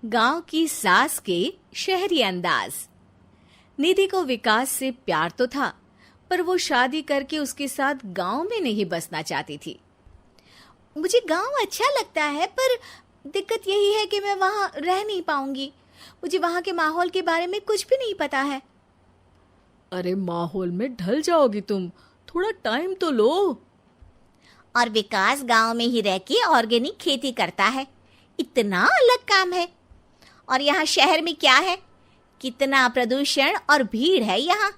गांव की सास के शहरी अंदाज। निधि को विकास से प्यार तो था, पर वो शादी करके उसके साथ गांव में नहीं बसना चाहती थी। मुझे गांव अच्छा लगता है, पर दिक्कत यही है कि मैं वहां रह नहीं पाऊंगी। मुझे वहां के माहौल के बारे में कुछ भी नहीं पता है। अरे माहौल में ढल जाओगी तुम, थोड़ा टाइम तो लो। और विकास गांव में ही रह के ऑर्गेनिक खेती करता है, इतना अलग काम है। और यहाँ शहर में क्या है, कितना प्रदूषण और भीड़ है यहाँ।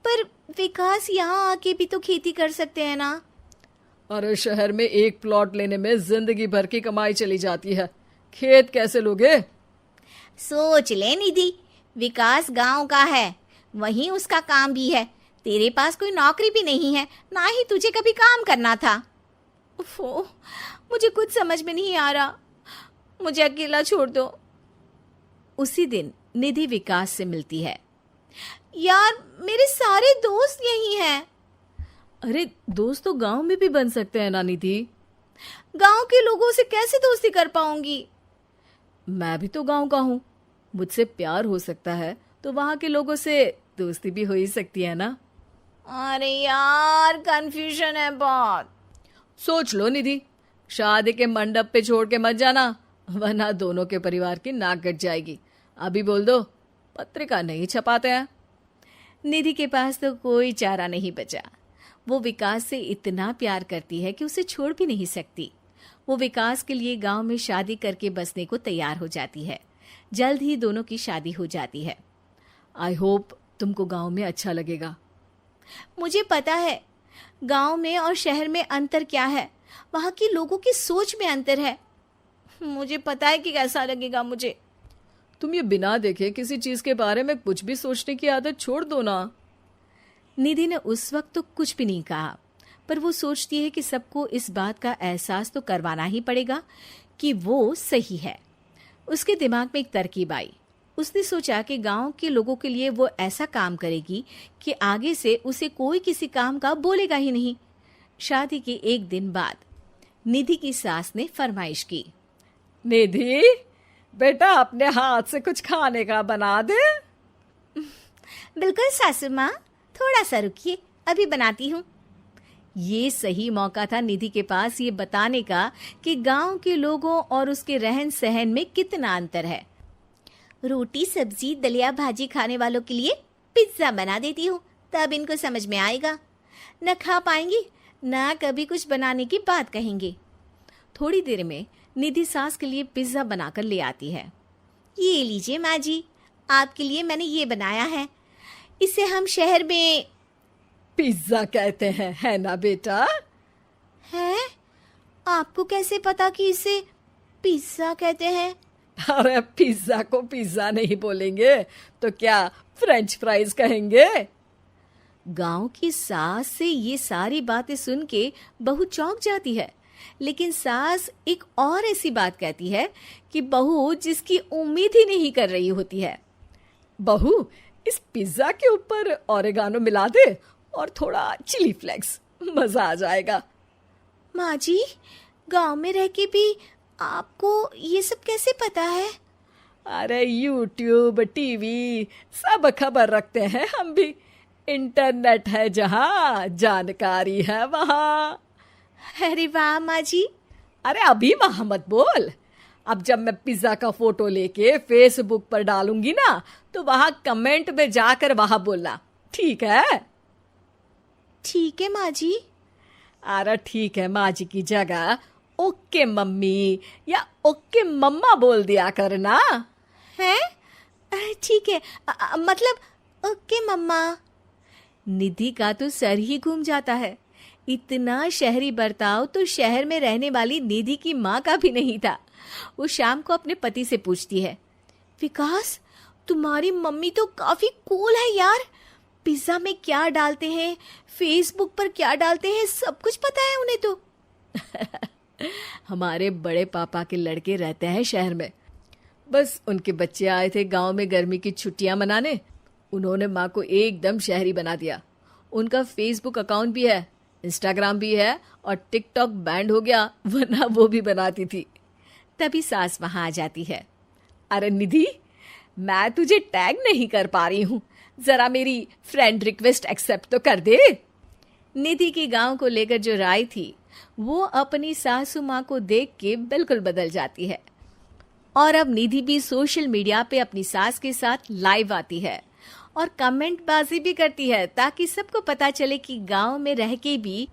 पर विकास यहाँ आके भी तो खेती कर सकते हैं ना। अरे शहर में एक प्लॉट लेने में जिंदगी भर की कमाई चली जाती है, खेत कैसे लोगे? सोच ले निधि, विकास गांव का है, वहीं उसका काम भी है। तेरे पास कोई नौकरी भी नहीं है, ना ही तुझे कभी काम करना था। उफ़ो, मुझे कुछ समझ में नहीं आ रहा, मुझे अकेला छोड़ दो। उसी दिन निधि विकास से मिलती है। यार, मेरे सारे दोस्त यही हैं। अरे दोस्त तो गांव में भी बन सकते हैं ना निधि। गांव के लोगों से कैसे दोस्ती कर पाऊंगी? मैं भी तो गांव का हूँ, मुझसे प्यार हो सकता है तो वहां के लोगों से दोस्ती भी हो ही सकती है ना। अरे यार, कंफ्यूजन है बहुत। सोच लो निधि, शादी के मंडप पे छोड़ के मत जाना, वरना दोनों के परिवार की नाक कट जाएगी। अभी बोल दो, पत्रिका नहीं छपाते हैं। निधि के पास तो कोई चारा नहीं बचा। वो विकास से इतना प्यार करती है कि उसे छोड़ भी नहीं सकती। वो विकास के लिए गांव में शादी करके बसने को तैयार हो जाती है। जल्द ही दोनों की शादी हो जाती है। आई होप तुमको गांव में अच्छा लगेगा। मुझे पता है गांव में और शहर में अंतर क्या है, वहां के लोगों की सोच में अंतर है। मुझे पता है कि कैसा लगेगा मुझे। तुम ये बिना देखे किसी चीज के बारे में कुछ भी सोचने की आदत छोड़ दो ना। निधि ने उस वक्त तो कुछ भी नहीं कहा, पर वो सोचती है कि सबको इस बात का एहसास तो करवाना ही पड़ेगा कि वो सही है। उसके दिमाग में एक तरकीब आई। उसने सोचा कि गांव के लोगों के लिए वो ऐसा काम करेगी कि आगे से उसे कोई किसी काम का बोलेगा ही नहीं। शादी के एक दिन बाद निधि की सास ने फरमाइश की। निधि बेटा, अपने हाथ से कुछ खाने का बना दे। बिल्कुल सासू माँ, थोड़ा सा रुकिए, अभी बनाती हूँ। ये सही मौका था निधि के पास ये बताने का कि गांव के लोगों और उसके रहन सहन में कितना अंतर है। रोटी सब्जी दलिया भाजी खाने वालों के लिए पिज्जा बना देती हूँ, तब इनको समझ में आएगा। न खा पाएंगी, न कभी कुछ बनाने की बात कहेंगे। थोड़ी देर में निधि सास के लिए पिज्जा बनाकर ले आती है। ये लीजिए माँ जी, आपके लिए मैंने ये बनाया है। इसे हम शहर में पिज्जा कहते हैं, है ना बेटा? है? आपको कैसे पता कि इसे पिज्जा कहते हैं? अरे पिज्जा को पिज्जा नहीं बोलेंगे तो क्या फ्रेंच फ्राइज कहेंगे? गांव की सास से ये सारी बातें सुन के बहू चौंक जाती है, लेकिन सास एक और ऐसी बात कहती है कि बहू जिसकी उम्मीद ही नहीं कर रही होती है। बहू, इस पिज्जा के ऊपर ओरेगानो मिला दे और थोड़ा चिली फ्लेक्स, मजा आ जाएगा। माँ जी, गांव में रह के भी आपको ये सब कैसे पता है? अरे यूट्यूब, टीवी सब खबर रखते हैं हम भी। इंटरनेट है जहाँ, जानकारी है वहाँ। अरे वाह माँ जी। अरे अभी वहाँ मत बोल। अब जब मैं पिज्जा का फोटो लेके फेसबुक पर डालूंगी ना, तो वहाँ कमेंट में जाकर वहाँ बोलना, ठीक है? ठीक है माँ जी। अरे ठीक है माँ जी की जगह ओके मम्मी या ओके मम्मा बोल दिया करना। है? ठीक है, मतलब ओके मम्मा। निधि का तो सर ही घूम जाता है। इतना शहरी बर्ताव तो शहर में रहने वाली निधि की माँ का भी नहीं था। वो शाम को अपने पति से पूछती है, विकास, तुम्हारी मम्मी तो काफी कूल है यार। पिज्जा में क्या डालते हैं, फेसबुक पर क्या डालते हैं, सब कुछ पता है उन्हें तो। हमारे बड़े पापा के लड़के रहते हैं शहर में, बस उनके बच्चे आए थे गांव में गर्मी की छुट्टियां मनाने। उन्होंने माँ को एकदम शहरी बना दिया। उनका फेसबुक अकाउंट भी है, इंस्टाग्राम भी है और टिकटॉक बैंड हो गया, वरना वो भी बनाती थी। तभी सास वहां आ जाती है। अरे निधि, मैं तुझे टैग नहीं कर पा रही हूँ, जरा मेरी फ्रेंड रिक्वेस्ट एक्सेप्ट तो कर दे। निधि की गांव को लेकर जो राय थी वो अपनी सासू माँ को देख के बिल्कुल बदल जाती है। और अब निधि भी सोशल मीडिया पे अपनी सास के साथ लाइव आती है और कमेंट बाजी भी करती है, ताकि सबको पता चले कि गांव में रह के भी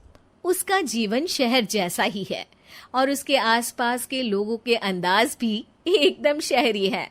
उसका जीवन शहर जैसा ही है और उसके आसपास के लोगों के अंदाज भी एकदम शहरी है।